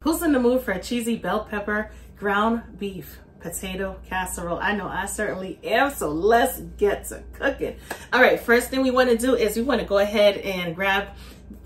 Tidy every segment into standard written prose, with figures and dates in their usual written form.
Who's in the mood for a cheesy bell pepper ground beef potato casserole? I know I certainly am, so let's get to cooking. All right, first thing we want to do is we want to go ahead and grab,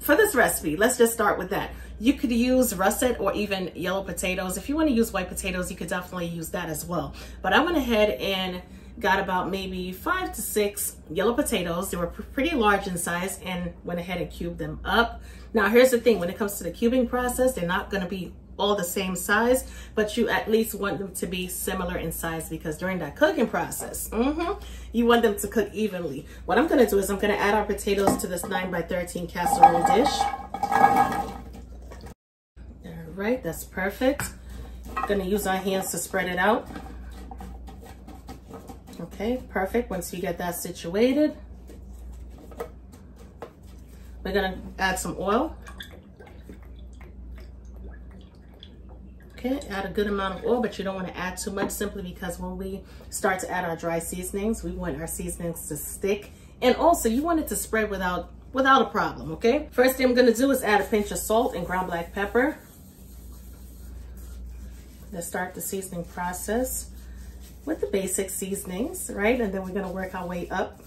for this recipe, let's just start with that. You could use russet or even yellow potatoes. If you want to use white potatoes, you could definitely use that as well. But I went ahead and got about maybe 5 to 6 yellow potatoes. They were pretty large in size, and went ahead and cubed them up. Now here's the thing, when it comes to the cubing process, they're not going to be all the same size, but you at least want them to be similar in size, because during that cooking process, you want them to cook evenly. What I'm going to do is I'm going to add our potatoes to this 9x13 casserole dish. All right, that's perfect. I'm going to use our hands to spread it out. Okay, perfect. Once you get that situated, we're going to add some oil. Okay, add a good amount of oil, but you don't want to add too much, simply because when we start to add our dry seasonings, we want our seasonings to stick. And also you want it to spread without a problem, okay? First thing I'm going to do is add a pinch of salt and ground black pepper. Let's start the seasoning process with the basic seasonings, right? And then we're going to work our way up.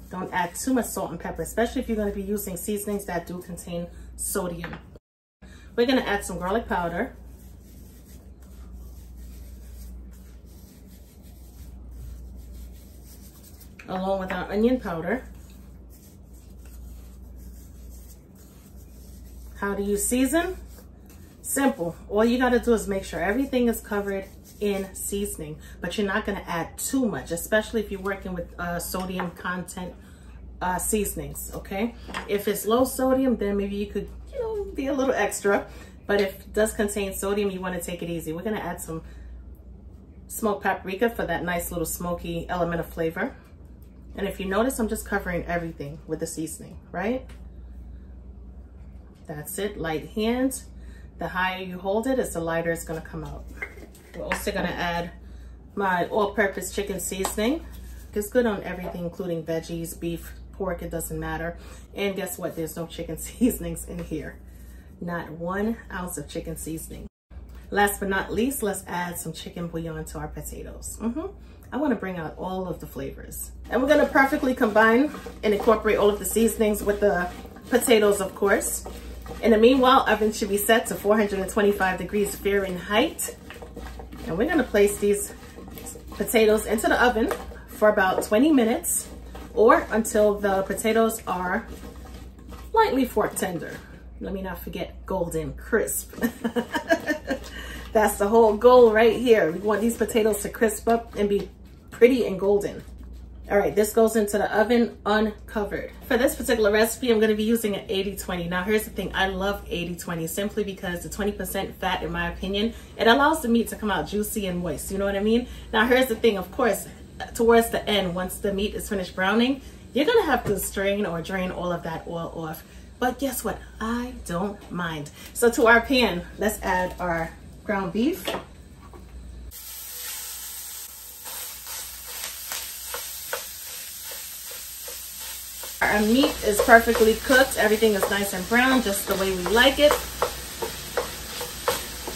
Don't add too much salt and pepper, especially if you're going to be using seasonings that do contain sodium. We're going to add some garlic powder. Along with our onion powder. How do you season? Simple. All you got to do is make sure everything is covered in seasoning, but you're not going to add too much, especially if you're working with sodium content seasonings, okay? If it's low sodium, then maybe you could, be a little extra, but if it does contain sodium, you want to take it easy. We're going to add some smoked paprika for that nice little smoky element of flavor. And if you notice, I'm just covering everything with the seasoning, right? That's it, light hands. The higher you hold it, the lighter it's going to come out. We're also going to add my all-purpose chicken seasoning. It's good on everything, including veggies, beef, pork, it doesn't matter. And guess what? There's no chicken seasonings in here. Not 1 ounce of chicken seasoning. Last but not least, let's add some chicken bouillon to our potatoes. I want to bring out all of the flavors. And we're going to perfectly combine and incorporate all of the seasonings with the potatoes, of course. In the meanwhile, oven should be set to 425 degrees Fahrenheit. And we're going to place these potatoes into the oven for about 20 minutes, or until the potatoes are lightly fork tender. Let me not forget golden crisp. That's the whole goal right here. We want these potatoes to crisp up and be pretty and golden. All right, this goes into the oven uncovered. For this particular recipe, I'm going to be using an 80-20. Now, here's the thing. I love 80-20 simply because the 20% fat, in my opinion, it allows the meat to come out juicy and moist. You know what I mean? Now, here's the thing. Of course, towards the end, once the meat is finished browning, you're going to have to strain or drain all of that oil off. But guess what? I don't mind. So to our pan, let's add our ground beef. Our meat is perfectly cooked. Everything is nice and brown, just the way we like it.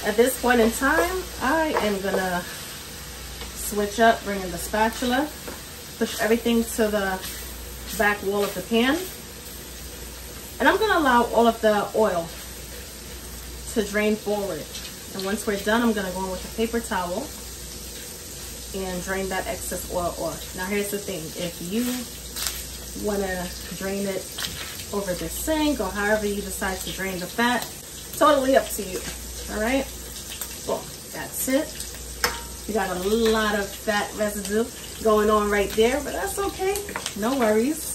At this point in time, I am gonna switch up, bring in the spatula, push everything to the back wall of the pan. And I'm gonna allow all of the oil to drain forward. And once we're done, I'm gonna go in with a paper towel and drain that excess oil off. Now here's the thing, if you want to drain it over the sink or however you decide to drain the fat, totally up to you. All right, well, that's it. You got a lot of fat residue going on right there, but that's okay, no worries.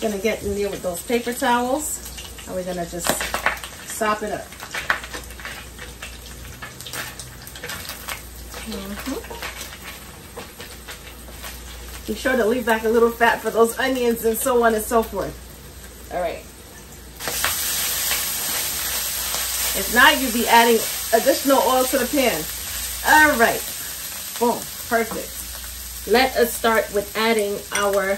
Gonna get in there with those paper towels, and we're gonna just sop it up. Be sure to leave back a little fat for those onions and so on and so forth. All right. If not, you'll be adding additional oil to the pan. All right. Boom. Perfect. Let us start with adding our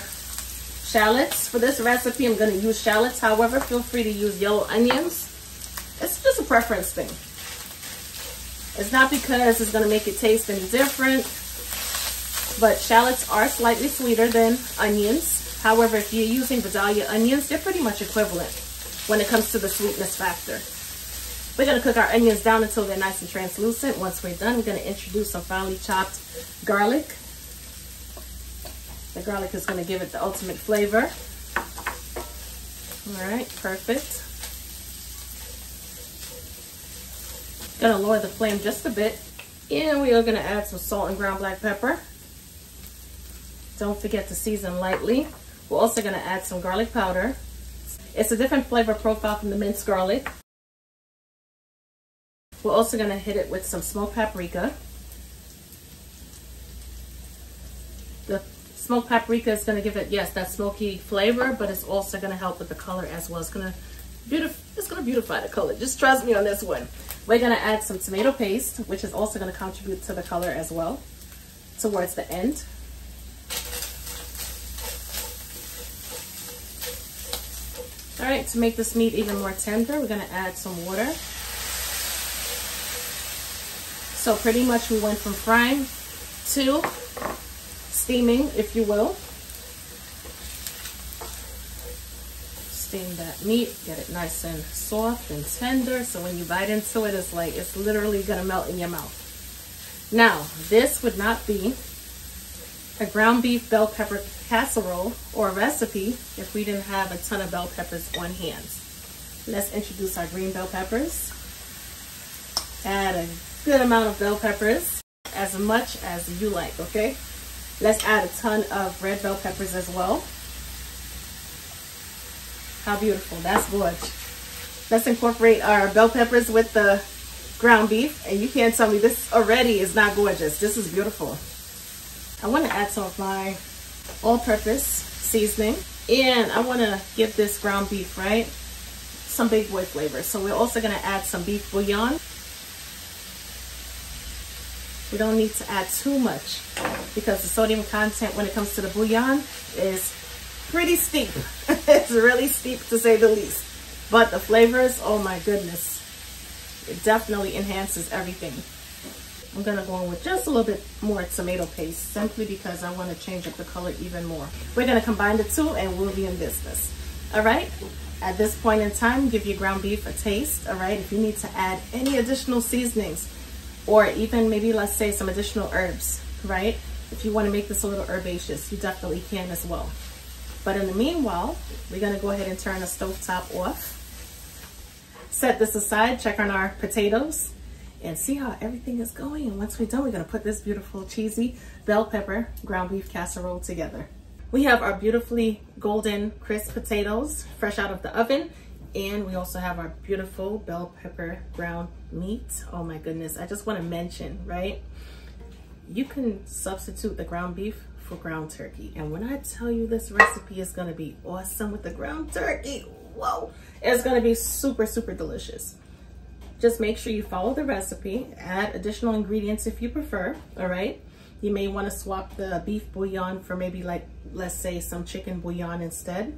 shallots. For this recipe, I'm going to use shallots. However, feel free to use yellow onions. It's just a preference thing. It's not because it's going to make it taste any different, but shallots are slightly sweeter than onions. However, if you're using Vidalia onions, they're pretty much equivalent when it comes to the sweetness factor. We're going to cook our onions down until they're nice and translucent. Once we're done, we're going to introduce some finely chopped garlic. The garlic is going to give it the ultimate flavor. All right, perfect. Going to lower the flame just a bit. And we are going to add some salt and ground black pepper. Don't forget to season lightly. We're also going to add some garlic powder. It's a different flavor profile from the minced garlic. We're also going to hit it with some smoked paprika. The smoked paprika is going to give it, yes, that smoky flavor, but it's also going to help with the color as well. It's going to beautify the color. Just trust me on this one. We're going to add some tomato paste, which is also going to contribute to the color as well towards the end. All right, to make this meat even more tender, we're going to add some water. So pretty much we went from frying to steaming, if you will. Steam that meat, get it nice and soft and tender, so when you bite into it, it's like it's literally gonna melt in your mouth. Now, this would not be a ground beef bell pepper casserole or a recipe if we didn't have a ton of bell peppers on hand. Let's introduce our green bell peppers. Add a good amount of bell peppers, as much as you like, okay? Let's add a ton of red bell peppers as well. How beautiful, that's gorgeous. Let's incorporate our bell peppers with the ground beef, and you can't tell me this already is not gorgeous. This is beautiful. I want to add some of my all-purpose seasoning, and I want to give this ground beef, right, some big boy flavor. So we're also going to add some beef bouillon. We don't need to add too much because the sodium content when it comes to the bouillon is pretty steep. It's really steep to say the least. But the flavors, oh my goodness, it definitely enhances everything. I'm gonna go in with just a little bit more tomato paste simply because I want to change up the color even more. We're gonna combine the two and we'll be in business. All right, at this point in time, give your ground beef a taste. All right, if you need to add any additional seasonings, or even maybe let's say some additional herbs, right? If you want to make this a little herbaceous, you definitely can as well. But in the meanwhile, we're going to go ahead and turn the stovetop off. Set this aside, check on our potatoes, and see how everything is going. And once we're done, we're going to put this beautiful cheesy bell pepper ground beef casserole together. We have our beautifully golden crisp potatoes fresh out of the oven. And we also have our beautiful bell pepper ground meat. Oh my goodness, I just want to mention, right? You can substitute the ground beef for ground turkey. And when I tell you this recipe is going to be awesome with the ground turkey, whoa, it's going to be super, super delicious. Just make sure you follow the recipe, add additional ingredients if you prefer, all right? You may want to swap the beef bouillon for maybe like, let's say some chicken bouillon instead,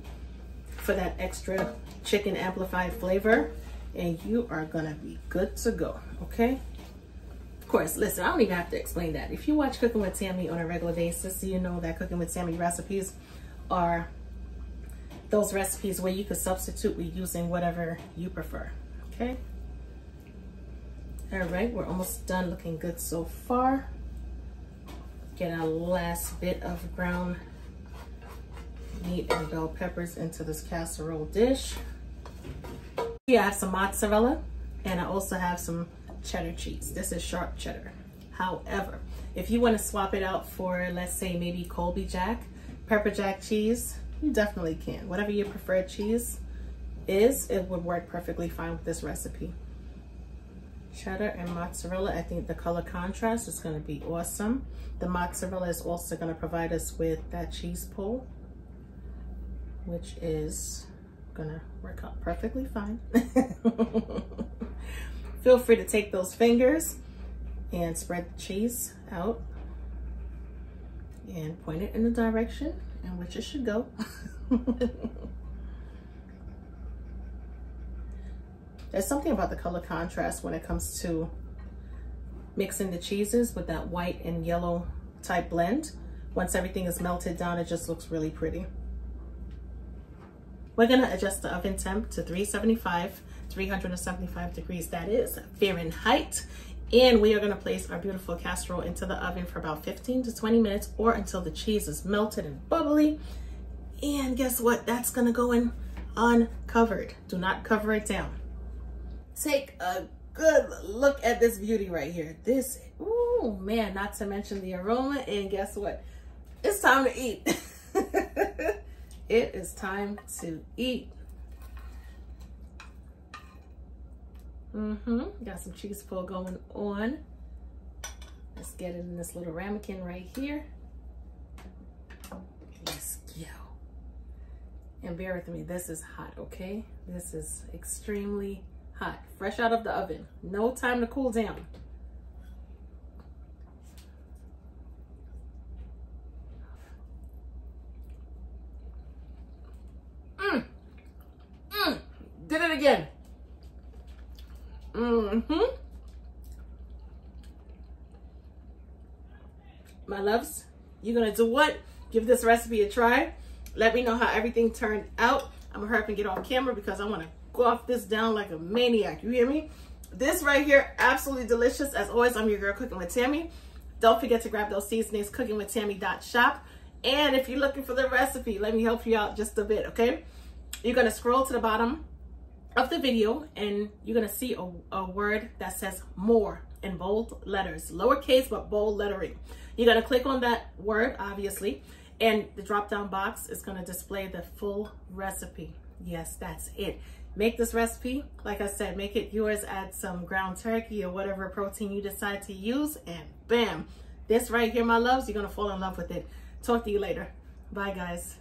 for that extra chicken amplified flavor, and you are gonna be good to go, okay? Of course, listen, I don't even have to explain that. If you watch Cooking with Tammy on a regular basis, you know that Cooking with Tammy recipes are those recipes where you could substitute with using whatever you prefer, okay? All right, we're almost done, looking good so far. Get our last bit of ground meat and bell peppers into this casserole dish. Here I have some mozzarella, and I also have some cheddar cheese. This is sharp cheddar. However, if you want to swap it out for, let's say, maybe Colby Jack, pepper jack cheese, you definitely can. Whatever your preferred cheese is, it would work perfectly fine with this recipe. Cheddar and mozzarella, I think the color contrast is going to be awesome. The mozzarella is also going to provide us with that cheese pull, which is gonna work out perfectly fine. Feel free to take those fingers and spread the cheese out and point it in the direction in which it should go. There's something about the color contrast when it comes to mixing the cheeses with that white and yellow type blend. Once everything is melted down, it just looks really pretty. We're gonna adjust the oven temp to 375 degrees, that is Fahrenheit. And we are gonna place our beautiful casserole into the oven for about 15 to 20 minutes or until the cheese is melted and bubbly. And guess what? That's gonna go in uncovered. Do not cover it down. Take a good look at this beauty right here. This, ooh man, not to mention the aroma. And guess what? It's time to eat. It is time to eat. Got some cheese pull going on. Let's get it in this little ramekin right here. Let's go. And bear with me, this is hot, okay? This is extremely hot, fresh out of the oven. No time to cool down. Did it again. My loves, you're gonna do what? Give this recipe a try. Let me know how everything turned out. I'm gonna hurry up and get off camera because I want to off this down like a maniac. You hear me? This right here, absolutely delicious. As always, I'm your girl Cooking with Tammy. Don't forget to grab those seasonings, cookingwithtammy.shop. And if you're looking for the recipe, let me help you out just a bit, okay? You're gonna scroll to the bottom of the video and you're gonna see a word that says more in bold letters, lowercase but bold lettering. You're gonna click on that word, obviously, and the drop down box is gonna display the full recipe. Yes, that's it. Make this recipe, like I said, make it yours. Add some ground turkey or whatever protein you decide to use, and bam, this right here, my loves, you're gonna fall in love with it. Talk to you later. Bye, guys.